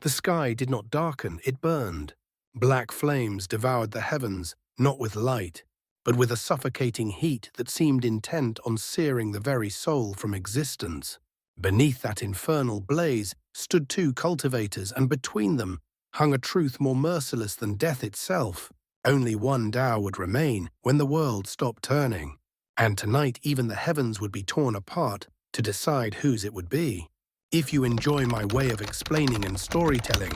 The sky did not darken, it burned. Black flames devoured the heavens, not with light, but with a suffocating heat that seemed intent on searing the very soul from existence. Beneath that infernal blaze stood two cultivators, and between them hung a truth more merciless than death itself. Only one Tao would remain when the world stopped turning. And tonight even the heavens would be torn apart to decide whose it would be. If you enjoy my way of explaining and storytelling,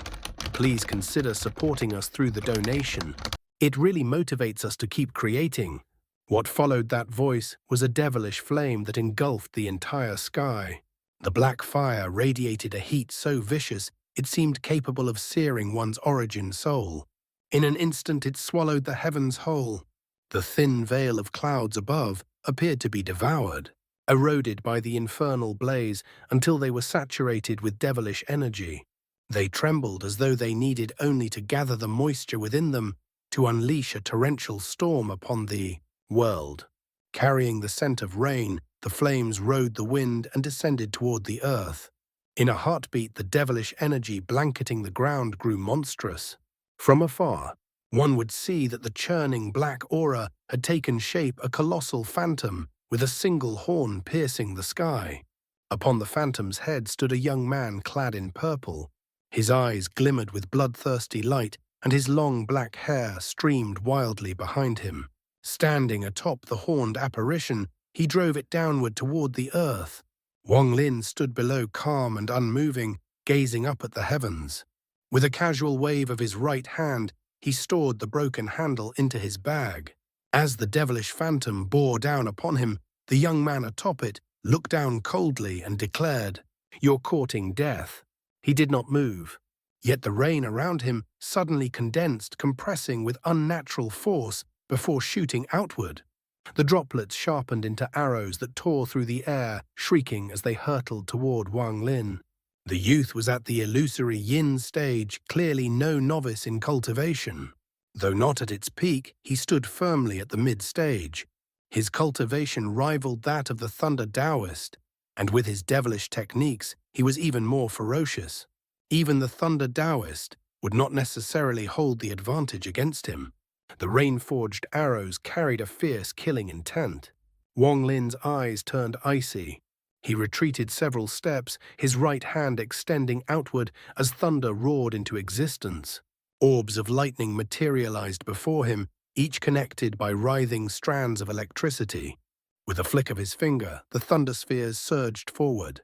please consider supporting us through the donation. It really motivates us to keep creating. What followed that voice was a devilish flame that engulfed the entire sky. The black fire radiated a heat so vicious it seemed capable of searing one's origin soul. In an instant it swallowed the heavens whole. The thin veil of clouds above appeared to be devoured, eroded by the infernal blaze until they were saturated with devilish energy. They trembled as though they needed only to gather the moisture within them to unleash a torrential storm upon the world. Carrying the scent of rain, the flames rode the wind and descended toward the earth. In a heartbeat, the devilish energy blanketing the ground grew monstrous. From afar, one would see that the churning black aura had taken shape a colossal phantom with a single horn piercing the sky. Upon the phantom's head stood a young man clad in purple. His eyes glimmered with bloodthirsty light, and his long black hair streamed wildly behind him. Standing atop the horned apparition, he drove it downward toward the earth. Wang Lin stood below, calm and unmoving, gazing up at the heavens. With a casual wave of his right hand, he stored the broken handle into his bag. As the devilish phantom bore down upon him, the young man atop it looked down coldly and declared, "You're courting death." He did not move, yet the rain around him suddenly condensed, compressing with unnatural force before shooting outward. The droplets sharpened into arrows that tore through the air, shrieking as they hurtled toward Wang Lin. The youth was at the Illusory Yin stage, clearly no novice in cultivation. Though not at its peak, he stood firmly at the mid-stage. His cultivation rivaled that of the Thunder Taoist, and with his devilish techniques, he was even more ferocious. Even the Thunder Taoist would not necessarily hold the advantage against him. The rain-forged arrows carried a fierce killing intent. Wang Lin's eyes turned icy. He retreated several steps, his right hand extending outward as thunder roared into existence. Orbs of lightning materialized before him, each connected by writhing strands of electricity. With a flick of his finger, the thunder spheres surged forward.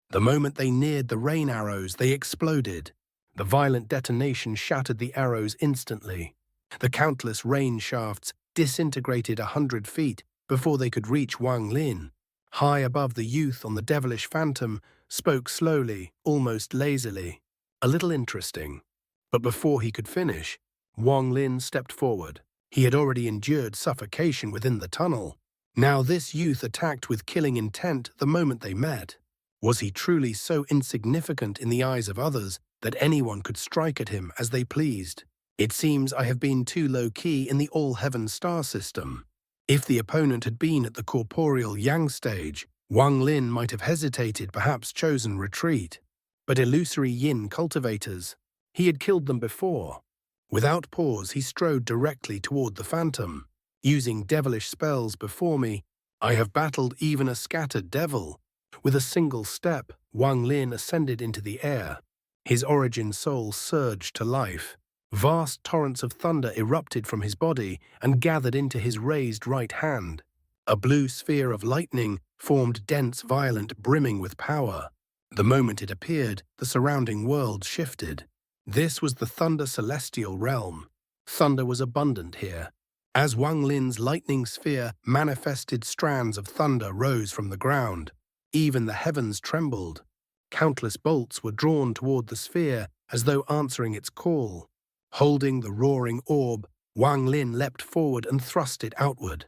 The moment they neared the rain arrows, they exploded. The violent detonation shattered the arrows instantly. The countless rain shafts disintegrated 100 feet before they could reach Wang Lin. High above, the youth on the devilish phantom spoke slowly, almost lazily. A little interesting. But before he could finish, Wang Lin stepped forward. He had already endured suffocation within the tunnel. Now this youth attacked with killing intent the moment they met. Was he truly so insignificant in the eyes of others that anyone could strike at him as they pleased? It seems I have been too low-key in the all-heaven star system. If the opponent had been at the corporeal Yang stage, Wang Lin might have hesitated, perhaps chosen retreat. But Illusory Yin cultivators, he had killed them before. Without pause, he strode directly toward the phantom. Using devilish spells before me, I have battled even a scattered devil. With a single step, Wang Lin ascended into the air. His origin soul surged to life. Vast torrents of thunder erupted from his body and gathered into his raised right hand. A blue sphere of lightning formed dense, violent, brimming with power. The moment it appeared, the surrounding world shifted. This was the Thunder Celestial realm. Thunder was abundant here. As Wang Lin's lightning sphere manifested, strands of thunder rose from the ground. Even the heavens trembled. Countless bolts were drawn toward the sphere as though answering its call. Holding the roaring orb, Wang Lin leapt forward and thrust it outward.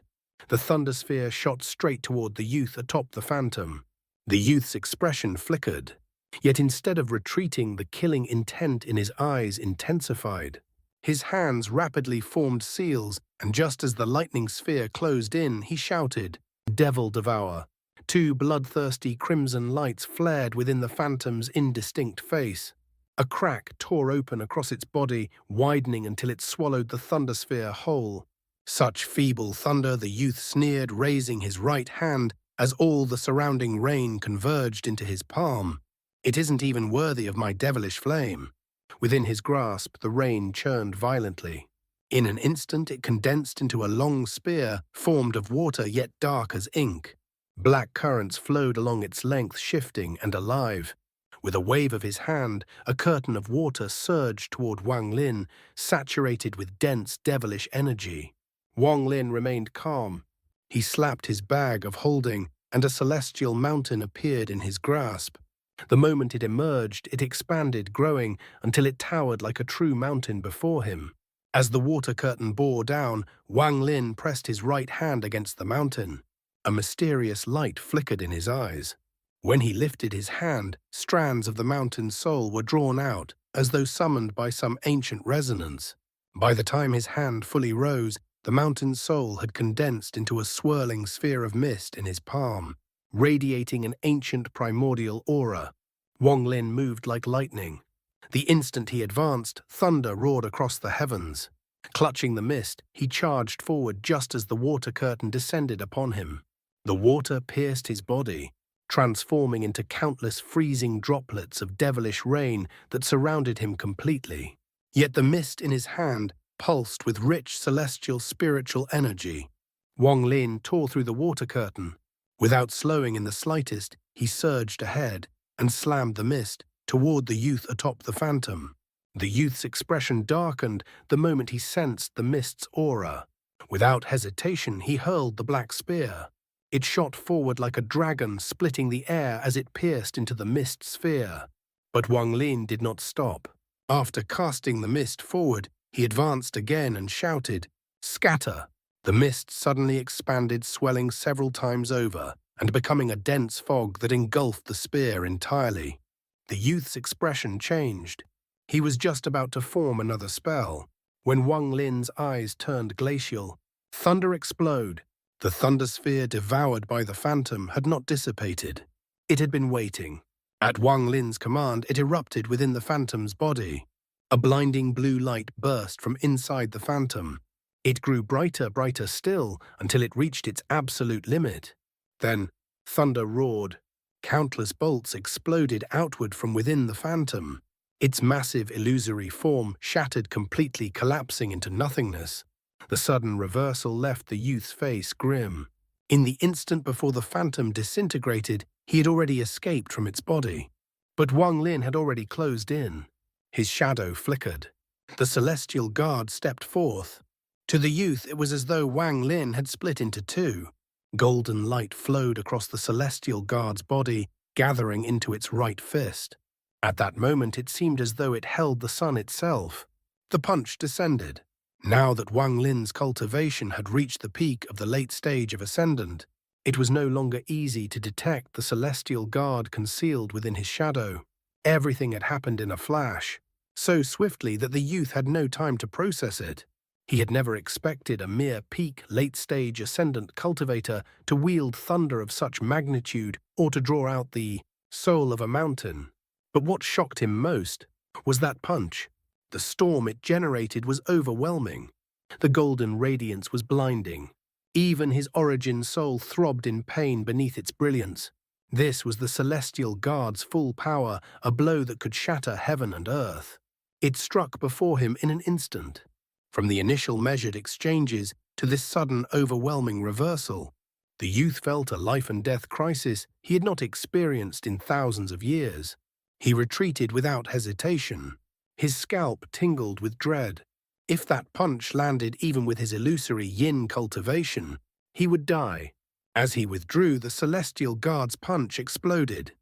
The thunder sphere shot straight toward the youth atop the phantom. The youth's expression flickered. Yet instead of retreating, the killing intent in his eyes intensified. His hands rapidly formed seals, and just as the lightning sphere closed in, he shouted, "Devil devour!" Two bloodthirsty crimson lights flared within the phantom's indistinct face. A crack tore open across its body, widening until it swallowed the thunder sphere whole. Such feeble thunder, the youth sneered, raising his right hand as all the surrounding rain converged into his palm. It isn't even worthy of my devilish flame. Within his grasp, the rain churned violently. In an instant, it condensed into a long spear, formed of water yet dark as ink. Black currents flowed along its length, shifting and alive. With a wave of his hand, a curtain of water surged toward Wang Lin, saturated with dense, devilish energy. Wang Lin remained calm. He slapped his bag of holding, and a celestial mountain appeared in his grasp. The moment it emerged, it expanded, growing, until it towered like a true mountain before him. As the water curtain bore down, Wang Lin pressed his right hand against the mountain. A mysterious light flickered in his eyes. When he lifted his hand, strands of the mountain's soul were drawn out, as though summoned by some ancient resonance. By the time his hand fully rose, the mountain's soul had condensed into a swirling sphere of mist in his palm, radiating an ancient primordial aura. Wang Lin moved like lightning. The instant he advanced, thunder roared across the heavens. Clutching the mist, he charged forward just as the water curtain descended upon him. The water pierced his body, transforming into countless freezing droplets of devilish rain that surrounded him completely. Yet the mist in his hand pulsed with rich celestial spiritual energy. Wang Lin tore through the water curtain. Without slowing in the slightest, he surged ahead and slammed the mist toward the youth atop the phantom. The youth's expression darkened the moment he sensed the mist's aura. Without hesitation, he hurled the black spear. It shot forward like a dragon, splitting the air as it pierced into the mist sphere. But Wang Lin did not stop. After casting the mist forward, he advanced again and shouted, "Scatter!" The mist suddenly expanded, swelling several times over, and becoming a dense fog that engulfed the spear entirely. The youth's expression changed. He was just about to form another spell, when Wang Lin's eyes turned glacial. Thunder explode. The thunder sphere devoured by the phantom had not dissipated. It had been waiting. At Wang Lin's command, it erupted within the phantom's body. A blinding blue light burst from inside the phantom. It grew brighter, brighter still, until it reached its absolute limit. Then, thunder roared. Countless bolts exploded outward from within the phantom. Its massive illusory form shattered completely, collapsing into nothingness. The sudden reversal left the youth's face grim. In the instant before the phantom disintegrated, he had already escaped from its body. But Wang Lin had already closed in. His shadow flickered. The celestial guard stepped forth. To the youth, it was as though Wang Lin had split into two. Golden light flowed across the celestial guard's body, gathering into its right fist. At that moment, it seemed as though it held the sun itself. The punch descended. Now that Wang Lin's cultivation had reached the peak of the late stage of Ascendant, it was no longer easy to detect the celestial guard concealed within his shadow. Everything had happened in a flash, so swiftly that the youth had no time to process it. He had never expected a mere peak late-stage Ascendant cultivator to wield thunder of such magnitude or to draw out the soul of a mountain. But what shocked him most was that punch. The storm it generated was overwhelming. The golden radiance was blinding. Even his origin soul throbbed in pain beneath its brilliance. This was the celestial guard's full power, a blow that could shatter heaven and earth. It struck before him in an instant. From the initial measured exchanges to this sudden overwhelming reversal, the youth felt a life-and-death crisis he had not experienced in thousands of years. He retreated without hesitation. His scalp tingled with dread. If that punch landed even with his illusory yin cultivation, he would die. As he withdrew, the celestial guard's punch exploded.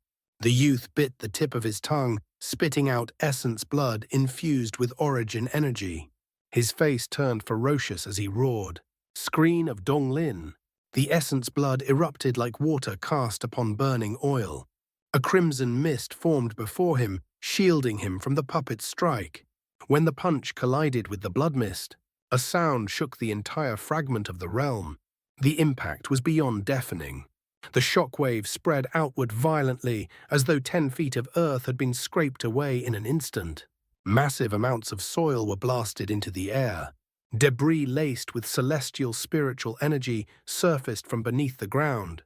The youth bit the tip of his tongue, spitting out essence blood infused with origin energy. His face turned ferocious as he roared. Screen of Donglin. The essence blood erupted like water cast upon burning oil. A crimson mist formed before him, shielding him from the puppet's strike. When the punch collided with the blood mist, a sound shook the entire fragment of the realm. The impact was beyond deafening. The shockwave spread outward violently, as though 10 feet of earth had been scraped away in an instant. Massive amounts of soil were blasted into the air. Debris laced with celestial spiritual energy surfaced from beneath the ground.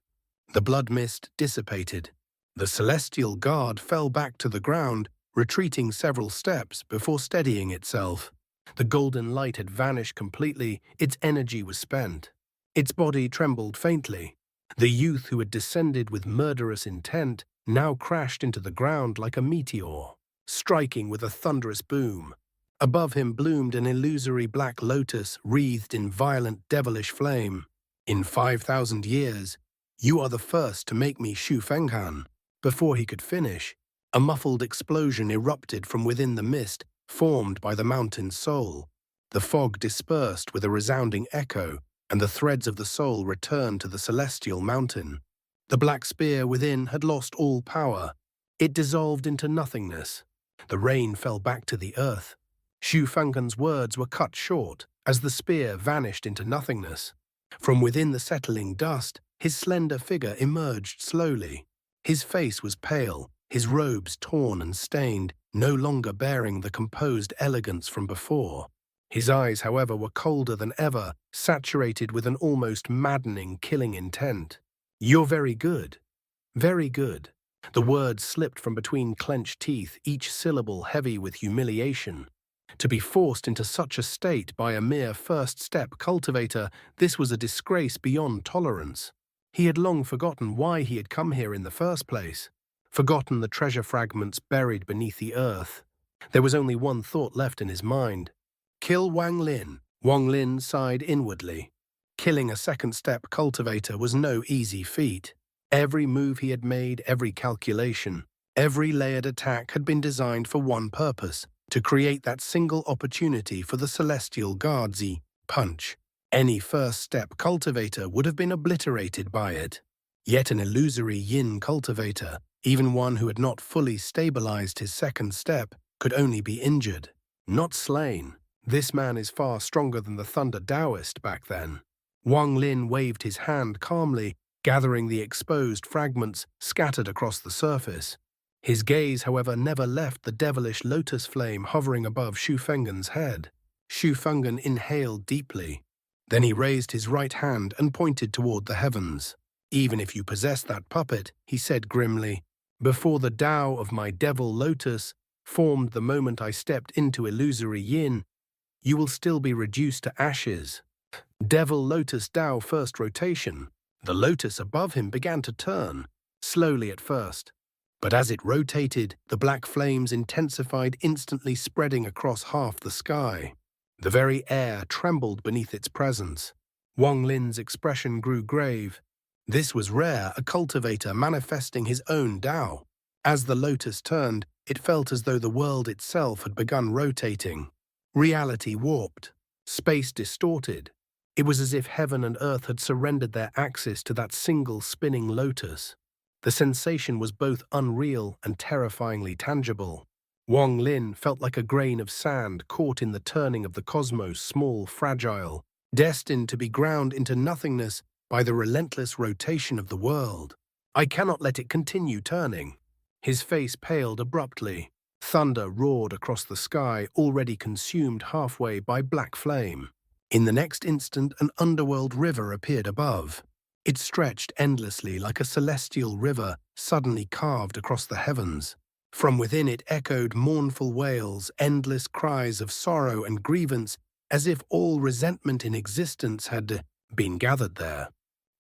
The blood mist dissipated. The celestial guard fell back to the ground, retreating several steps before steadying itself. The golden light had vanished completely, its energy was spent. Its body trembled faintly. The youth who had descended with murderous intent now crashed into the ground like a meteor, striking with a thunderous boom. Above him bloomed an illusory black lotus wreathed in violent devilish flame. In 5,000 years, you are the first to make me Shu Fenghan. Before he could finish, a muffled explosion erupted from within the mist formed by the mountain's soul. The fog dispersed with a resounding echo, and the threads of the soul returned to the celestial mountain. The black spear within had lost all power. It dissolved into nothingness. The rain fell back to the earth. Shu Fenghan's words were cut short as the spear vanished into nothingness. From within the settling dust, his slender figure emerged slowly. His face was pale, his robes torn and stained, no longer bearing the composed elegance from before. His eyes, however, were colder than ever, saturated with an almost maddening, killing intent. "You're very good. Very good." The words slipped from between clenched teeth, each syllable heavy with humiliation. To be forced into such a state by a mere first-step cultivator, this was a disgrace beyond tolerance. He had long forgotten why he had come here in the first place, forgotten the treasure fragments buried beneath the earth. There was only one thought left in his mind. Kill Wang Lin. Wang Lin sighed inwardly. Killing a second-step cultivator was no easy feat. Every move he had made, every calculation, every layered attack had been designed for one purpose, to create that single opportunity for the celestial guardsy punch. Any first-step cultivator would have been obliterated by it. Yet an illusory yin cultivator, even one who had not fully stabilized his second step, could only be injured, not slain. This man is far stronger than the Thunder Taoist back then. Wang Lin waved his hand calmly, gathering the exposed fragments scattered across the surface. His gaze, however, never left the devilish lotus flame hovering above Shu Fenghan's head. Shu Fenghan inhaled deeply. Then he raised his right hand and pointed toward the heavens. "Even if you possess that puppet," he said grimly, "before the Tao of my devil lotus formed the moment I stepped into Illusory Yin, you will still be reduced to ashes." Devil Lotus Tao first rotation. The lotus above him began to turn, slowly at first. But as it rotated, the black flames intensified, instantly spreading across half the sky. The very air trembled beneath its presence. Wang Lin's expression grew grave. This was rare, a cultivator manifesting his own Tao. As the lotus turned, it felt as though the world itself had begun rotating. Reality warped, space distorted. It was as if heaven and earth had surrendered their axis to that single spinning lotus. The sensation was both unreal and terrifyingly tangible. Wang Lin felt like a grain of sand caught in the turning of the cosmos, small, fragile, destined to be ground into nothingness by the relentless rotation of the world. "I cannot let it continue turning." His face paled abruptly. Thunder roared across the sky, already consumed halfway by black flame. In the next instant, an underworld river appeared above. It stretched endlessly like a celestial river suddenly carved across the heavens. From within it echoed mournful wails, endless cries of sorrow and grievance, as if all resentment in existence had been gathered there.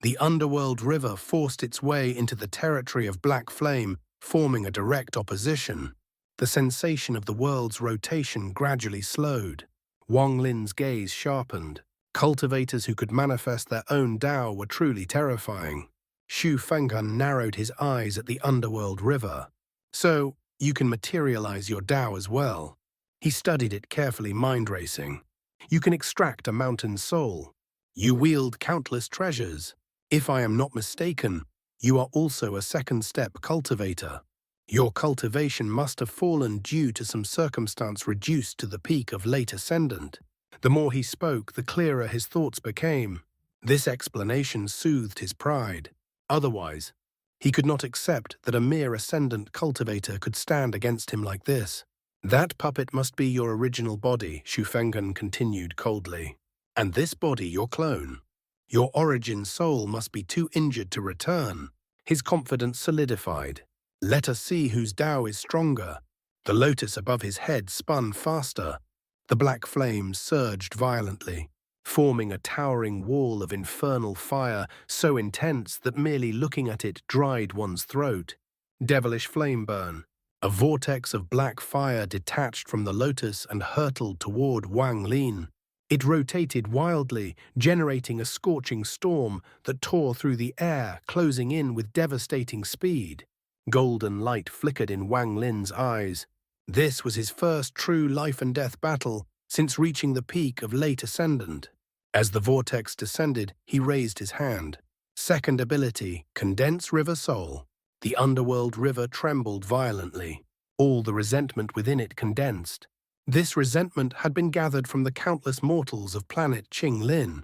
The underworld river forced its way into the territory of black flame, forming a direct opposition. The sensation of the world's rotation gradually slowed. Wang Lin's gaze sharpened. Cultivators who could manifest their own Tao were truly terrifying. Shu Fenghan narrowed his eyes at the underworld river. "So, you can materialize your Tao as well." He studied it carefully, mind-racing. "You can extract a mountain's soul. You wield countless treasures. If I am not mistaken, you are also a second-step cultivator. Your cultivation must have fallen due to some circumstance reduced to the peak of late Ascendant." The more he spoke, the clearer his thoughts became. This explanation soothed his pride. Otherwise, he could not accept that a mere Ascendant cultivator could stand against him like this. That puppet must be your original body, Xu Fenghan continued coldly. And this body your clone. Your origin soul must be too injured to return. His confidence solidified. Let us see whose Tao is stronger. The lotus above his head spun faster. The black flames surged violently, forming a towering wall of infernal fire so intense that merely looking at it dried one's throat. Devilish flame burn. A vortex of black fire detached from the lotus and hurtled toward Wang Lin. It rotated wildly, generating a scorching storm that tore through the air, closing in with devastating speed. Golden light flickered in Wang Lin's eyes. This was his first true life-and-death battle since reaching the peak of late Ascendant. As the vortex descended, he raised his hand. Second ability, Condense River Soul. The underworld river trembled violently. All the resentment within it condensed. This resentment had been gathered from the countless mortals of planet Qinglin.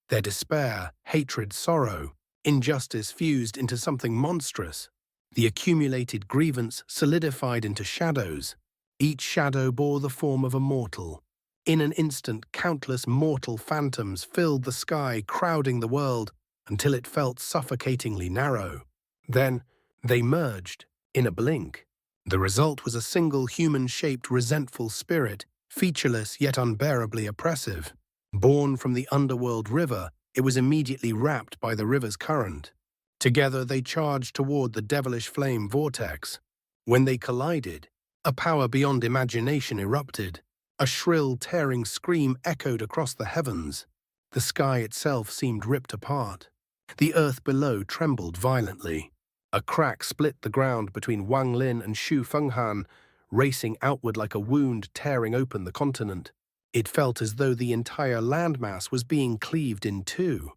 Their despair, hatred, sorrow, injustice fused into something monstrous. The accumulated grievance solidified into shadows. Each shadow bore the form of a mortal. In an instant, countless mortal phantoms filled the sky, crowding the world until it felt suffocatingly narrow. Then, they merged, in a blink. The result was a single human-shaped resentful spirit, featureless yet unbearably oppressive. Born from the underworld river, it was immediately wrapped by the river's current. Together they charged toward the devilish flame vortex. When they collided, a power beyond imagination erupted. A shrill, tearing scream echoed across the heavens. The sky itself seemed ripped apart. The earth below trembled violently. A crack split the ground between Wang Lin and Xu Fenghan, racing outward like a wound tearing open the continent. It felt as though the entire landmass was being cleaved in two.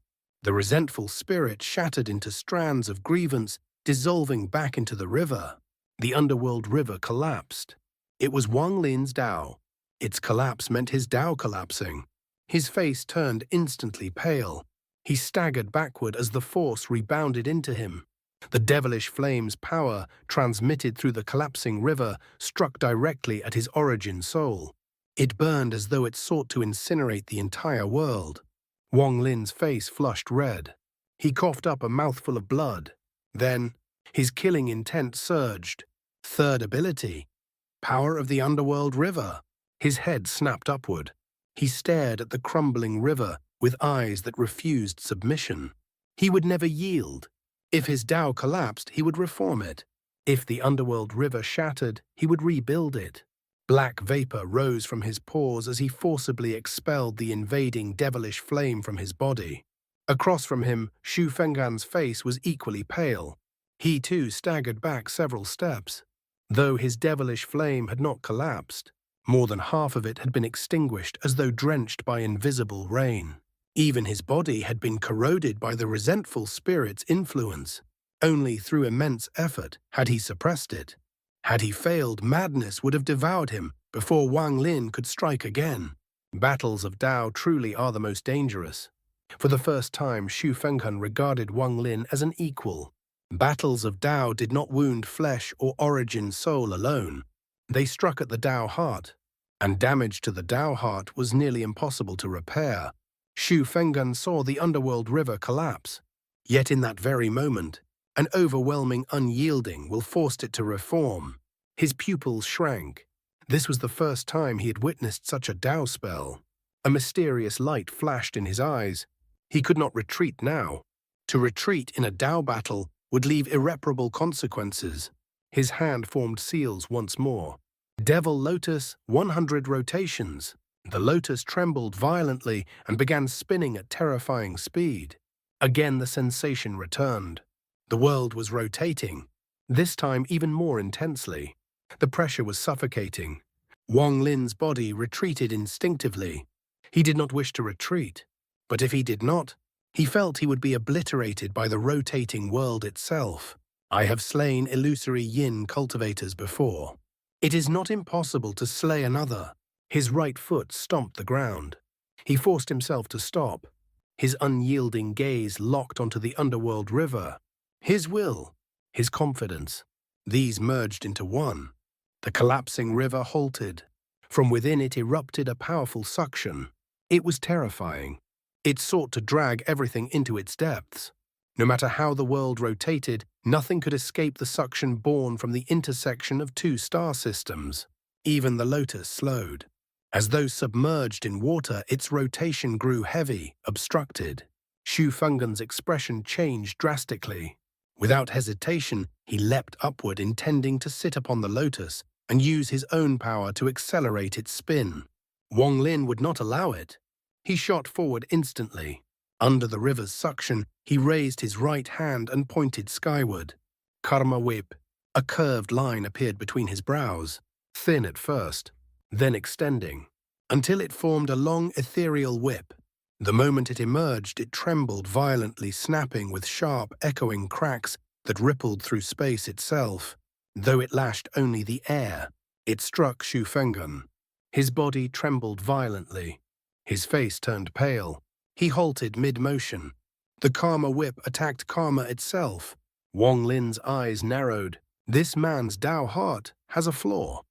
The resentful spirit shattered into strands of grievance, dissolving back into the river. The underworld river collapsed. It was Wang Lin's Tao. Its collapse meant his Tao collapsing. His face turned instantly pale. He staggered backward as the force rebounded into him. The devilish flame's power, transmitted through the collapsing river, struck directly at his origin soul. It burned as though it sought to incinerate the entire world. Wang Lin's face flushed red. He coughed up a mouthful of blood. Then, his killing intent surged. Third ability, Power of the Underworld River. His head snapped upward. He stared at the crumbling river with eyes that refused submission. He would never yield. If his Tao collapsed, he would reform it. If the underworld river shattered, he would rebuild it. Black vapor rose from his pores as he forcibly expelled the invading devilish flame from his body. Across from him, Xu Fenghan's face was equally pale. He too staggered back several steps. Though his devilish flame had not collapsed, more than half of it had been extinguished as though drenched by invisible rain. Even his body had been corroded by the resentful spirit's influence. Only through immense effort had he suppressed it. Had he failed, madness would have devoured him before Wang Lin could strike again. Battles of Tao truly are the most dangerous. For the first time, Xu Fenghan regarded Wang Lin as an equal. Battles of Tao did not wound flesh or origin soul alone. They struck at the Tao heart, and damage to the Tao heart was nearly impossible to repair. Xu Fenghan saw the underworld river collapse. Yet in that very moment, an overwhelming unyielding will forced it to reform. His pupils shrank. This was the first time he had witnessed such a Tao spell. A mysterious light flashed in his eyes. He could not retreat now. To retreat in a Tao battle would leave irreparable consequences. His hand formed seals once more. Devil Lotus, 100 rotations. The lotus trembled violently and began spinning at terrifying speed. Again the sensation returned. The world was rotating, this time even more intensely. The pressure was suffocating. Wang Lin's body retreated instinctively. He did not wish to retreat, but if he did not, he felt he would be obliterated by the rotating world itself. I have slain Illusory Yin cultivators before. It is not impossible to slay another. His right foot stomped the ground. He forced himself to stop. His unyielding gaze locked onto the underworld river. His will, his confidence, these merged into one. The collapsing river halted. From within it erupted a powerful suction. It was terrifying. It sought to drag everything into its depths. No matter how the world rotated, nothing could escape the suction born from the intersection of two star systems. Even the lotus slowed. As though submerged in water, its rotation grew heavy, obstructed. Xu Fenggan's expression changed drastically. Without hesitation, he leapt upward, intending to sit upon the lotus and use his own power to accelerate its spin. Wang Lin would not allow it. He shot forward instantly. Under the river's suction, he raised his right hand and pointed skyward. Karma whip. A curved line appeared between his brows, thin at first, then extending, until it formed a long ethereal whip. The moment it emerged, it trembled violently, snapping with sharp, echoing cracks that rippled through space itself. Though it lashed only the air, it struck Xu Fenggan. His body trembled violently. His face turned pale. He halted mid-motion. The Karma whip attacked Karma itself. Wang Lin's eyes narrowed. This man's Dao heart has a flaw.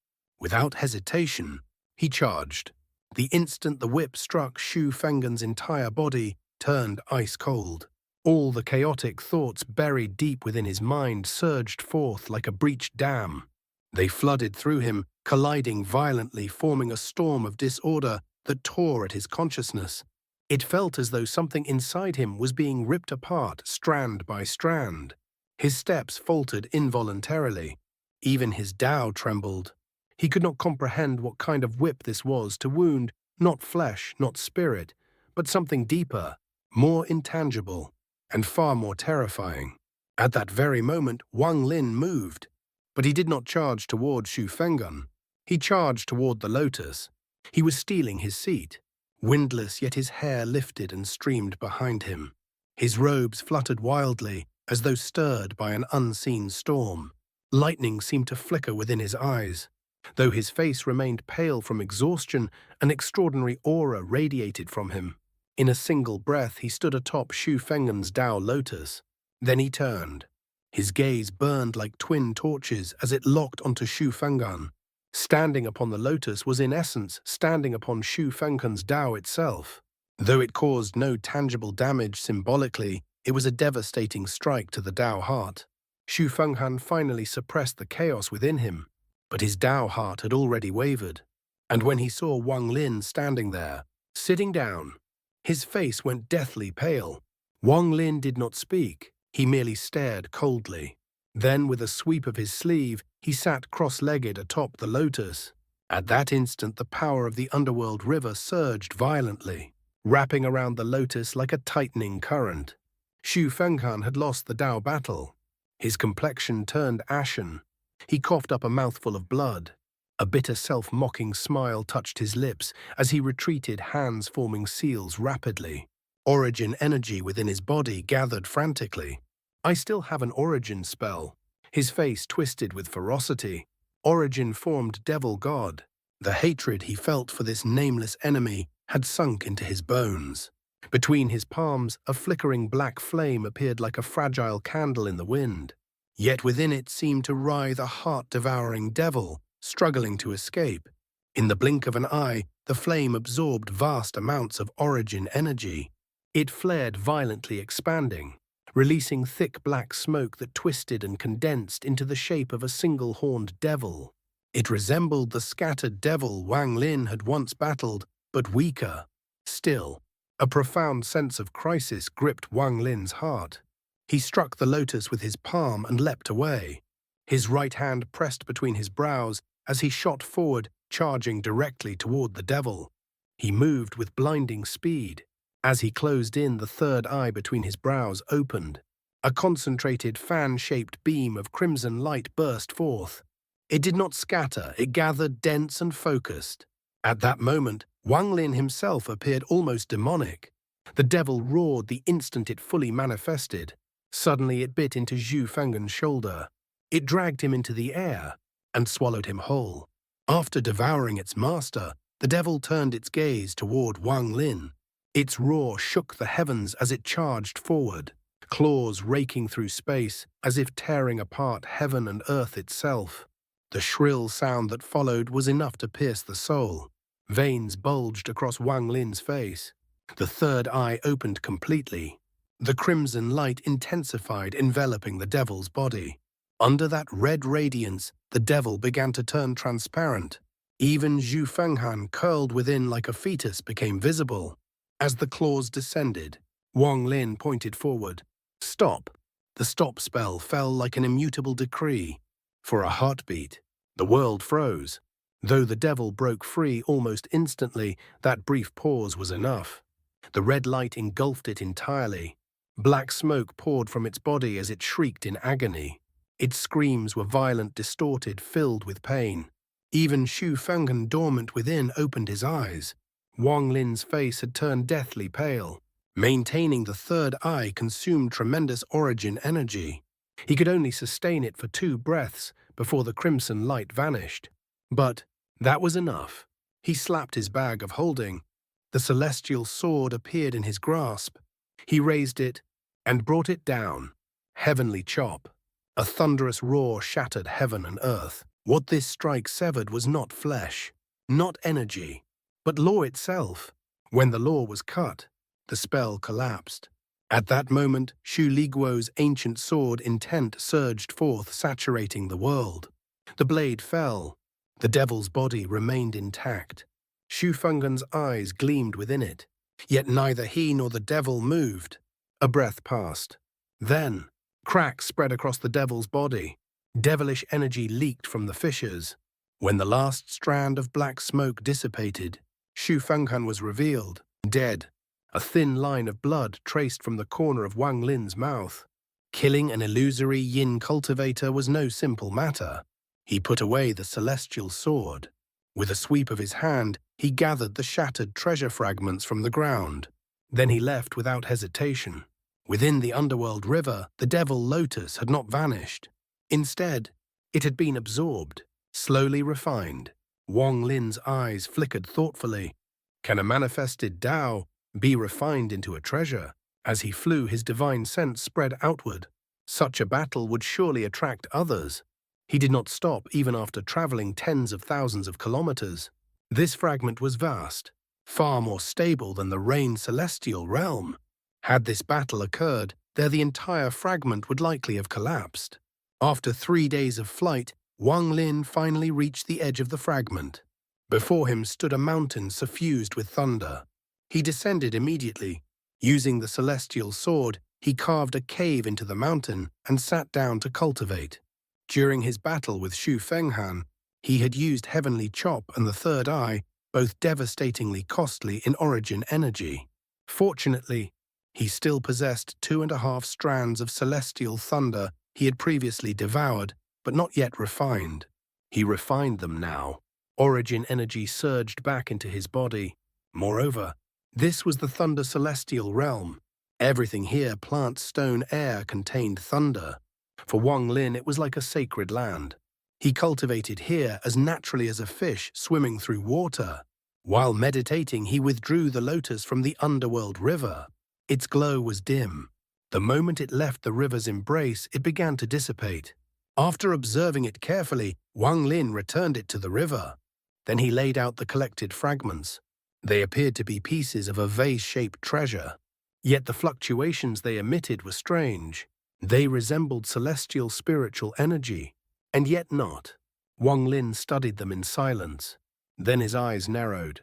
Without hesitation, he charged. The instant the whip struck, Xu Fenggan's entire body turned ice-cold. All the chaotic thoughts buried deep within his mind surged forth like a breached dam. They flooded through him, colliding violently, forming a storm of disorder that tore at his consciousness. It felt as though something inside him was being ripped apart, strand by strand. His steps faltered involuntarily. Even his Dao trembled. He could not comprehend what kind of whip this was to wound not flesh, not spirit, but something deeper, more intangible, and far more terrifying. At that very moment, Wang Lin moved, but he did not charge toward Xu Fenggan. He charged toward the lotus. He was stealing his seat. Windless, yet his hair lifted and streamed behind him. His robes fluttered wildly, as though stirred by an unseen storm. Lightning seemed to flicker within his eyes. Though his face remained pale from exhaustion, an extraordinary aura radiated from him. In a single breath, he stood atop Xu Fenggan's Dao lotus. Then he turned. His gaze burned like twin torches as it locked onto Xu Fenggan. Standing upon the lotus was in essence standing upon Xu Fenggan's Dao itself. Though it caused no tangible damage symbolically, it was a devastating strike to the Dao heart. Xu Fenggan finally suppressed the chaos within him, but his Dao heart had already wavered. And when he saw Wang Lin standing there, sitting down, his face went deathly pale. Wang Lin did not speak. He merely stared coldly. Then, with a sweep of his sleeve, he sat cross-legged atop the lotus. At that instant, the power of the underworld river surged violently, wrapping around the lotus like a tightening current. Xu Fenggan had lost the Dao battle. His complexion turned ashen. He coughed up a mouthful of blood. A bitter self-mocking smile touched his lips as he retreated, hands forming seals rapidly. Origin energy within his body gathered frantically. I still have an origin spell. His face twisted with ferocity. Origin formed devil god. The hatred he felt for this nameless enemy had sunk into his bones. Between his palms, a flickering black flame appeared like a fragile candle in the wind. Yet within it seemed to writhe a heart-devouring devil, struggling to escape. In the blink of an eye, the flame absorbed vast amounts of origin energy. It flared violently, expanding, releasing thick black smoke that twisted and condensed into the shape of a single-horned devil. It resembled the scattered devil Wang Lin had once battled, but weaker. Still, a profound sense of crisis gripped Wang Lin's heart. He struck the lotus with his palm and leapt away. His right hand pressed between his brows as he shot forward, charging directly toward the devil. He moved with blinding speed. As he closed in, the third eye between his brows opened. A concentrated fan-shaped beam of crimson light burst forth. It did not scatter, it gathered dense and focused. At that moment, Wang Lin himself appeared almost demonic. The devil roared the instant it fully manifested. Suddenly it bit into Xu Fenggan's shoulder. It dragged him into the air and swallowed him whole. After devouring its master, the devil turned its gaze toward Wang Lin. Its roar shook the heavens as it charged forward. claws raking through space as if tearing apart heaven and earth itself. The shrill sound that followed was enough to pierce the soul. Veins bulged across Wang Lin's face. The third eye opened completely. The crimson light intensified, enveloping the devil's body. Under that red radiance, the devil began to turn transparent. Even Zhu Fenghan, curled within like a fetus, became visible. As the claws descended, Wang Lin pointed forward. Stop! The stop spell fell like an immutable decree. For a heartbeat, the world froze. Though the devil broke free almost instantly, that brief pause was enough. The red light engulfed it entirely. Black smoke poured from its body as it shrieked in agony. Its screams were violent, distorted, filled with pain. Even Xu Fenghan, dormant within, opened his eyes. Wang Lin's face had turned deathly pale. Maintaining the third eye consumed tremendous origin energy. He could only sustain it for 2 breaths before the crimson light vanished. But that was enough. He slapped his bag of holding. The celestial sword appeared in his grasp. He raised it and brought it down. Heavenly chop. A thunderous roar shattered heaven and earth. What this strike severed was not flesh, not energy, but law itself. When the law was cut, the spell collapsed. At that moment, Xu Liguo's ancient sword intent surged forth, saturating the world. The blade fell. The devil's body remained intact. Xu Fenghan's eyes gleamed within it. Yet neither he nor the devil moved. A breath passed. Then, cracks spread across the devil's body. Devilish energy leaked from the fissures. When the last strand of black smoke dissipated, Xu Fenghan was revealed, dead. A thin line of blood traced from the corner of Wang Lin's mouth. Killing an illusory yin cultivator was no simple matter. He put away the celestial sword. With a sweep of his hand, he gathered the shattered treasure fragments from the ground. Then he left without hesitation. Within the underworld river, the devil lotus had not vanished. Instead, it had been absorbed, slowly refined. Wang Lin's eyes flickered thoughtfully. Can a manifested Tao be refined into a treasure? As he flew, his divine sense spread outward. Such a battle would surely attract others. He did not stop even after traveling tens of thousands of kilometers. This fragment was vast, far more stable than the Rain Celestial realm. Had this battle occurred, there the entire fragment would likely have collapsed. After 3 days of flight, Wang Lin finally reached the edge of the fragment. Before him stood a mountain suffused with thunder. He descended immediately. Using the celestial sword, he carved a cave into the mountain and sat down to cultivate. During his battle with Xu Fenghan, he had used Heavenly Chop and the Third Eye, both devastatingly costly in origin energy. Fortunately, he still possessed 2.5 strands of celestial thunder he had previously devoured, but not yet refined. He refined them now. Origin energy surged back into his body. Moreover, this was the Thunder Celestial realm. Everything here, plant, stone, air, contained thunder. For Wang Lin, it was like a sacred land. He cultivated here as naturally as a fish swimming through water. While meditating, he withdrew the lotus from the underworld river. Its glow was dim. The moment it left the river's embrace, it began to dissipate. After observing it carefully, Wang Lin returned it to the river. Then he laid out the collected fragments. They appeared to be pieces of a vase-shaped treasure. Yet the fluctuations they emitted were strange. They resembled celestial spiritual energy, and yet not. Wang Lin studied them in silence. Then his eyes narrowed.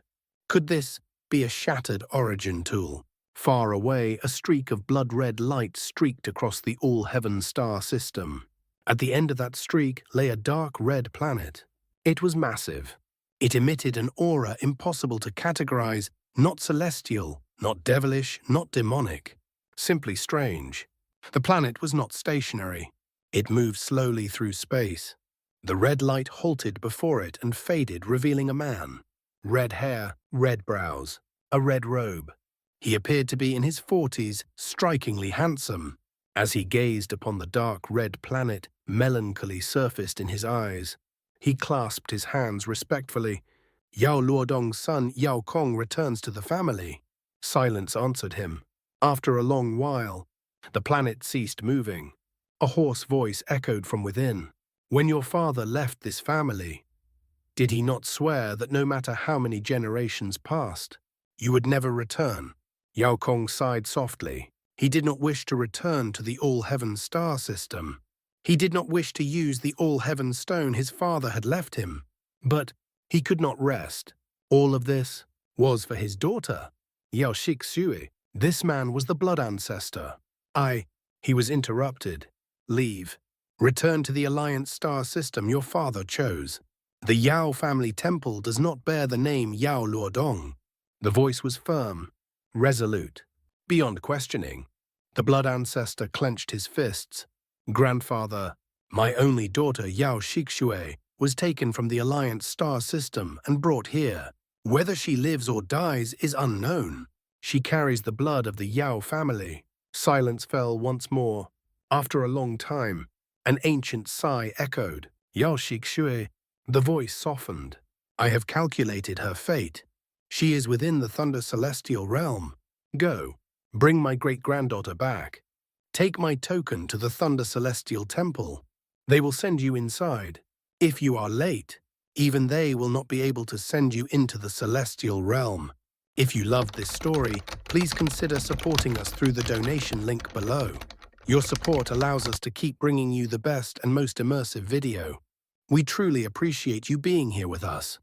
Could this be a shattered origin tool? Far away, a streak of blood-red light streaked across the all-heaven star system. At the end of that streak lay a dark red planet. It was massive. It emitted an aura impossible to categorize, not celestial, not devilish, not demonic, simply strange. The planet was not stationary. It moved slowly through space. The red light halted before it and faded, revealing a man. Red hair, red brows, a red robe. He appeared to be in his 40s, strikingly handsome. As he gazed upon the dark red planet, melancholy surfaced in his eyes. He clasped his hands respectfully. Yao Luodong's son Yao Kong returns to the family. Silence answered him. After a long while, The planet ceased moving. A hoarse voice echoed from within. When your father left this family, did he not swear that no matter how many generations passed, you would never return? Yao Kong sighed softly. He did not wish to return to the All-Heaven star system. He did not wish to use the All-Heaven stone his father had left him. But he could not rest. All of this was for his daughter, Yao Xianxia. This man was the blood ancestor. He was interrupted. Leave. Return to the Alliance star system your father chose. The Yao family temple does not bear the name Yao Luodong. The voice was firm, resolute, beyond questioning. The blood ancestor clenched his fists. Grandfather, my only daughter Yao Xianxia was taken from the Alliance star system and brought here. Whether she lives or dies is unknown. She carries the blood of the Yao family. Silence fell once more. After a long time, an ancient sigh echoed. Yao Xianxia. The voice softened. I have calculated her fate. She is within the Thunder Celestial Realm. Go, bring my great-granddaughter back. Take my token to the Thunder Celestial Temple. They will send you inside. If you are late, even they will not be able to send you into the Celestial Realm. If you loved this story, please consider supporting us through the donation link below. Your support allows us to keep bringing you the best and most immersive video. We truly appreciate you being here with us.